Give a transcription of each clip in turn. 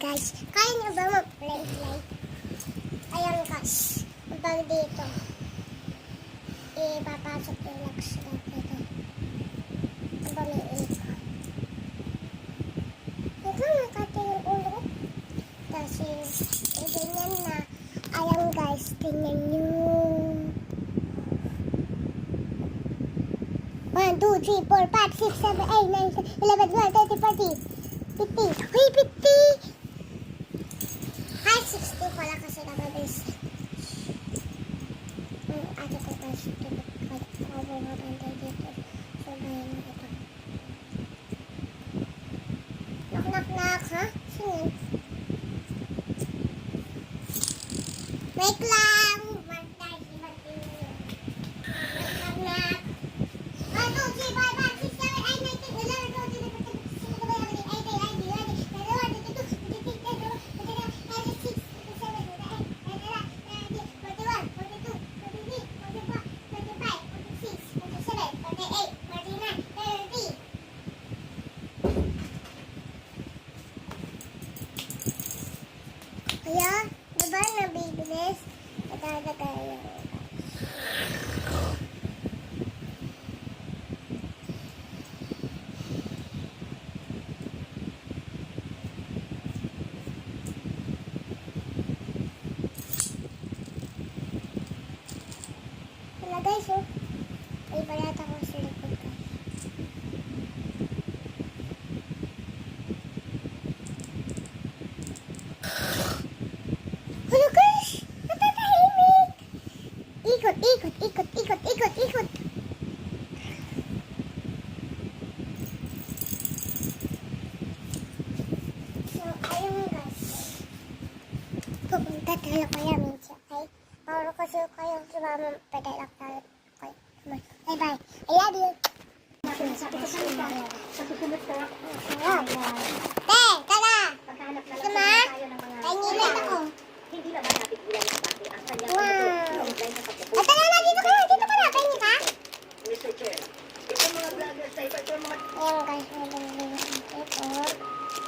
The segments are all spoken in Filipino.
guys. Kaya niyo ba mag-play? Ayan guys. Pag dito, ipapasok yung locks natin dito. Aba may ikot. Ito nakati yung ulo. Kasi ganyan na. Ayan guys, tingnan nyo. 1, 2, 3, 4, 5, 6, 7, 8, 9, 10, 11, 12, 13, 14, 15. Uy, 50! Ay, 60 pala kasi nakabis. Ate ko guys, mababantay dito. So, bayan mo ito. Knock, knock, knock, ha? Sino yan? Wait lang! Bantay, bantay nyo. Knock, knock. 1, 2, 3, 4, 5, 6, 7, 8, 9, 10, 11, 12, kaya, diba nabibilis? Natatagal yung wala guys, oh. May balata ko sa likod guys. Hello guys! Natatahimik! Ikot, ikot, ikot, ikot, ikot, ikot. So, ayun guys. Pupunta tayo kaya minsan, okay? Para kasi kayo sumama, padalak tayo. Okay, come on. Bye-bye. I love you. Sabi ko sa iba, sa susunod ko, Te, tara! paghanap na lang Sama? tayo ng mga Pahingilan ako. hindi na ba napigilan ng bangke ang kanyang Wow. online na pagpupunta. At tara na, dito ka na, dito ka na. Pahingi ka? Mr. Chair, itong mga vloggers na iba, itong mga Ayan guys, magandang ito.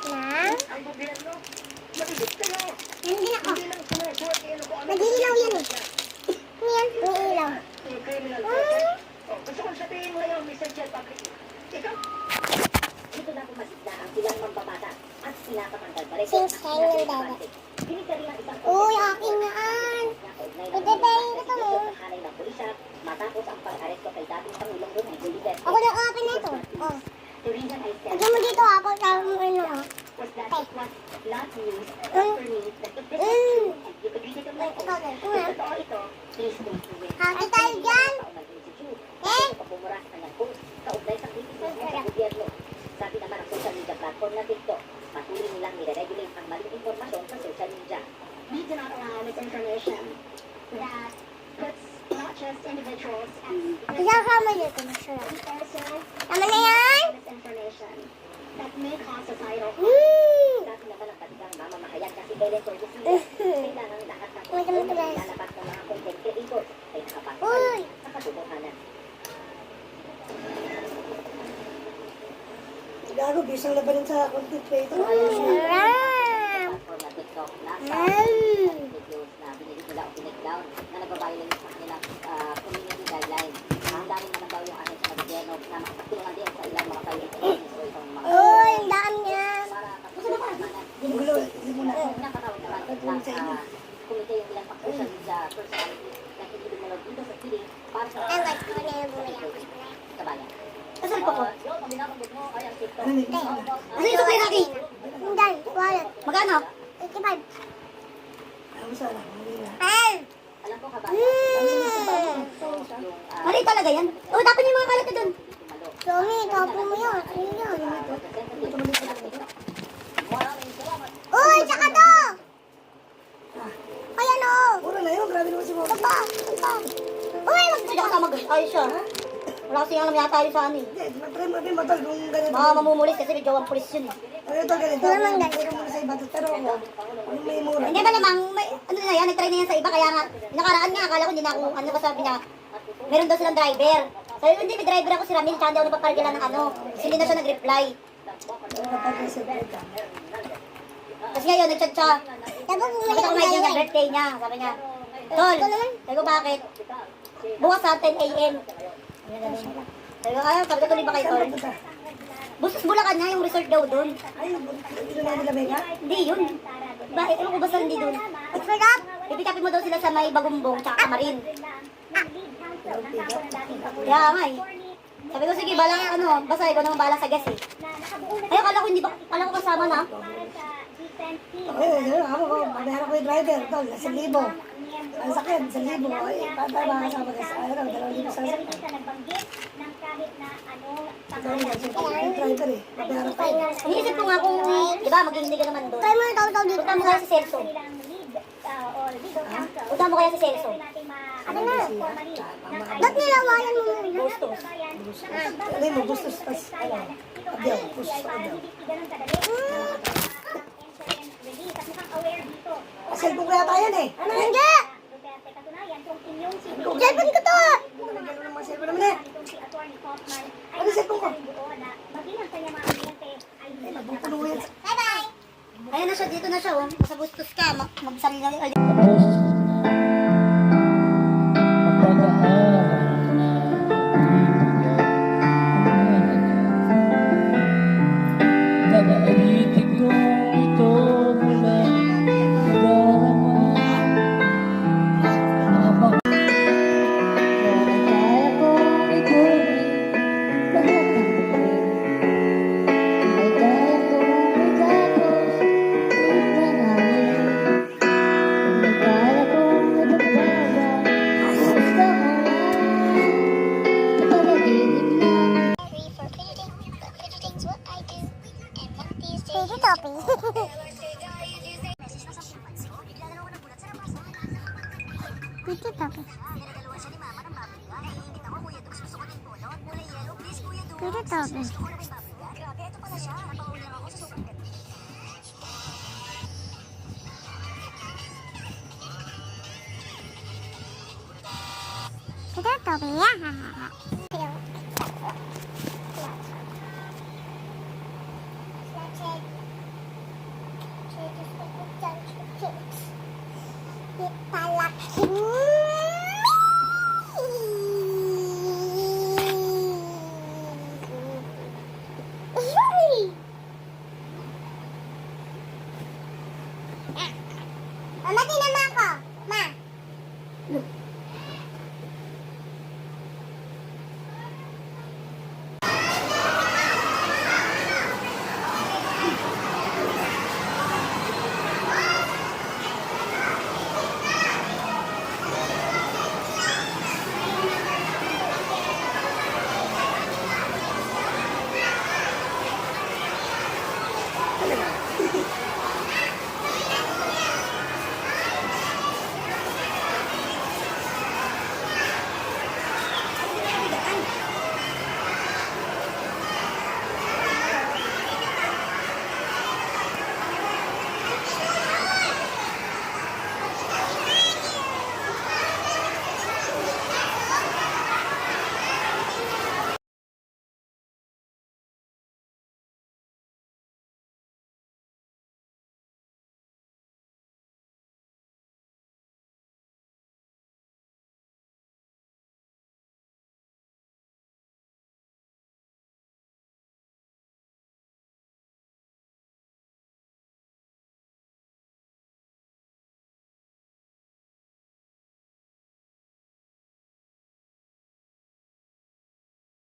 Na? ang gobyerno, matigit kayo. Hindi ako. Hindi lang sumusuot kayo kung ano. Nag-iilaw yan eh. Ano yan? May ilaw. Yung criminal process. Oh, gusto kong sabihin ngayon, Mr. Chair, public. Ikaw, dito na pumasigla ang ilang mambabata at pinapatanggal pa rin. Since kayo ng dada. Binigyan rin ang isang Uy, akin naan. Ipipay ko to. hanay ng pulisya matapos ang pag-aresto kay dating Pangulong Rodrigo Duterte. Ako na open na ito. Oh. The reason I said Lagyan mo dito ha, pag tawag mo ano ha. was that it was not news Mm. for me that if this was true and you could read it on my Ikaw own, ganito kung ha. totoo ito, please don't do it. Happy tayo dyan. Eh? Pagmumura sa kanyang post, kaugnay sa kritisismo sa gobyerno. Sabi naman ang social media platform na TikTok, patuloy nilang nire-regulate ang maling informasyon sa social media. We do not allow misinformation that puts not just individuals at Isang kama dito na siya. also Tama na yan? misinformation that may cause societal harm. Hmm. Sabi naman ang kanilang mamamahayan kasi Belen Tordesillas, kailangan lahat ng Wait a minute, guys. lalabas ng mga content creators ay nakapasok Uy. sa katotohanan. Gago, bisang labanan sa content creator. Ram. Platform na TikTok na Mm. videos na binili nila o pinag-down na nagbabiolate sa kanilang community guidelines. Ang dami naman daw yung ahin sa gobyerno na makapagtulungan din sa ilang mga private companies o itong mga Uy, ang dami niyan. para kapag Gulo, hindi mo na. nakatawag naman ng komite yung ilang social media personalities na hindi dumunod dito sa piling para sa Ang guys, ko na yung bumaya ko. kabayan. Kasal pa ko. Yun, ang binabanggit mo ay ang TikTok. Ano yun? Ano yung kay Rocky? Hindi, wallet. Magkano? 85. Ano sana? Ay! Alam ko kabayan. Hmm. Yung Mali talaga yan. Oh, dapat yung mga kalat na dun. Tommy, tapo mo yan. Ano yan? Uy, tsaka to! Ayan o! Puro na yun, grabe naman si Mom. Ito pa, ito pa. Uy, Hindi ka kasama guys. Ayos siya. Wala kasing alam yata yun sa ano eh. Hindi, matry mo din matol kung ganito. Ah, Ano oh, ito ganito? Wala mang ganito. Pero muna sa iba. Pero yung may mura. Hindi ba namang, may, ano na yan, nag-try na yan sa iba, kaya nga, nakaraan nga, akala ko hindi na ako, ano ko sabi na, meron daw silang driver. Sabi ko, hindi, may driver ako si Ramil, tsaka hindi ako nagpapargila ng ano, kasi hindi na siya nag-reply. Kapag sa Kasi ngayon, nag-chat siya. Sabi ko Sabi ko may niya, birthday niya. Sabi niya, Tol, sabi ko bakit? Bukas sa 10 a.m. Sabi ko, sabi ko tuloy ba kayo, Tol? Bustos Bulacan niya, yung resort daw doon. Ay, hindi na nila Mega? Hindi yun. Bakit? Ewan ko basta hindi doon. Sarap. Ipikapin mo daw sila sa may Bagumbong, tsaka Kamarin. Kaya nga eh. Sabi ko, sige, bala ano, basta ikaw naman bala sa gas eh. Ay, akala ko hindi ba, akala ko kasama na. Ay, ako ko, maghanap ko yung driver, tol, 1,000. Ang sakyan, 1,000. Ay, para makasama ka sa araw, 2,000 sa sakyan. Yung driver eh, maghanap ko. Iniisip ko nga kung, di ba, maghihindi ka naman doon. Tayo mo na daw dito. Punta mo kaya si Celso. Punta mo kaya si Celso. Ano na? Ba't nilawayan mo muna? Bustos. Alay mo, gusto sa ano, abyaw, gusto sa abyaw. Cellphone ko yata yan eh. Ano eh? Hindi! Cellphone ko to! Nagano ng mga cellphone naman eh. Ano cellphone ko? Ay, nabupulo yan. Bye-bye! Ayan na siya, dito na siya oh. Sa Bustos ka, magsarili na. Ay, Nag-aalitig ko ito mula nadarama habang kaya kong ituloy lahat ng buhay. May kaya kong itapos ito namin. May kaya kong itagdagan gusto ko lang panaginip na. Sige, topping. Sige, topping. Sige, topping. Sige, topping. Ipalaking Mama, di naman